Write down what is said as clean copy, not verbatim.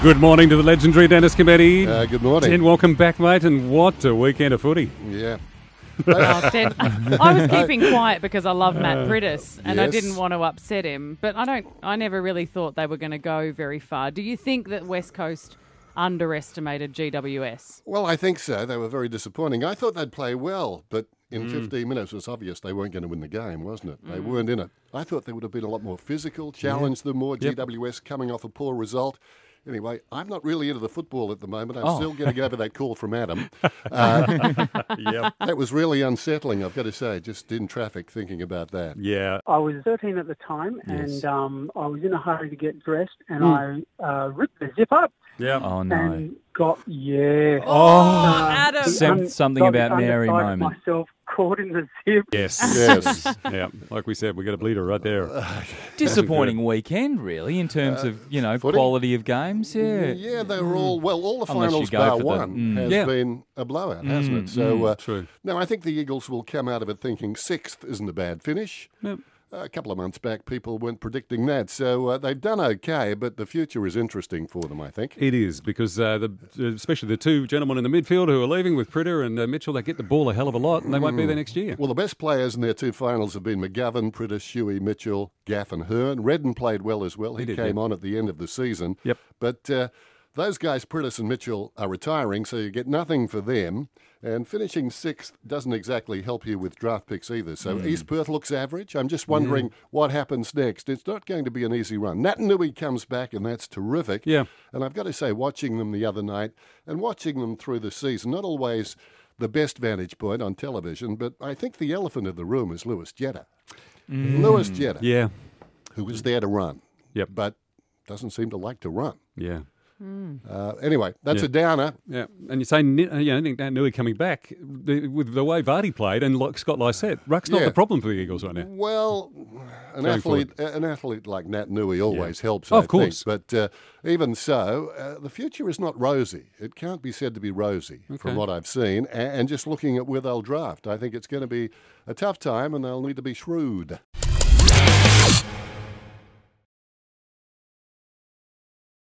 Good morning to the legendary Dennis Cometti. Good morning. Ten, welcome back, mate, and what a weekend of footy. Yeah. Den, I was keeping quiet because I love Matt Priddis and I Yes. didn't want to upset him, but I never really thought they were going to go very far. Do you think that West Coast underestimated GWS? Well, I think so. They were very disappointing. I thought they'd play well, but in 15 minutes it was obvious they weren't going to win the game, wasn't it? They weren't in it. I thought they would have been a lot more physical, challenged them more. Yep. GWS coming off a poor result. Anyway, I'm not really into the football at the moment. I'm still getting over that call from Adam. Yep. That was really unsettling, I've got to say, just in traffic thinking about that. Yeah. I was 13 at the time, Yes. and I was in a hurry to get dressed, and I ripped the zip up Yeah. Oh, no. and got, yeah. Adam! Something about Mary moment. Myself caught in the zip. Yes. Yes. Yeah. Like we said, we got a bleeder right there. Disappointing weekend, really, in terms of, footy? quality of games. Yeah. Yeah, they were all the Unless you finals go bar for the- one has Yeah. been a blowout, hasn't it? So, True. no, I think the Eagles will come out of it thinking sixth isn't a bad finish. Yep. A couple of months back, people weren't predicting that. So they've done okay, but the future is interesting for them, I think. It is, because especially the two gentlemen in the midfield who are leaving with Pritter and Mitchell, they get the ball a hell of a lot and they won't be there next year. Well, the best players in their two finals have been McGovern, Pritter, Shuey, Mitchell, Gaff and Hearn. Redden played well as well. He did, came yeah. on at the end of the season. Yep. But those guys, Pritis and Mitchell, are retiring, so you get nothing for them. And finishing sixth doesn't exactly help you with draft picks either. So East Perth looks average. I'm just wondering what happens next. It's not going to be an easy run. Natanui comes back, and that's terrific. Yeah. And I've got to say, watching them the other night and watching them through the season, not always the best vantage point on television, but I think the elephant in the room is Lewis Jetta. Lewis Jetta, Yeah. who was there to run, Yep. but doesn't seem to like to run. Yeah. Anyway, that's Yeah. a downer. Yeah, and you say, Nui coming back, with the way Vardy played and like Scott Lysette, Ruck's not Yeah. the problem for the Eagles right now. Well, an Going athlete like Nat Nui always helps, Of I course. think. But even so, the future is not rosy. It can't be said to be rosy from what I've seen. And just looking at where they'll draft, I think it's going to be a tough time and they'll need to be shrewd.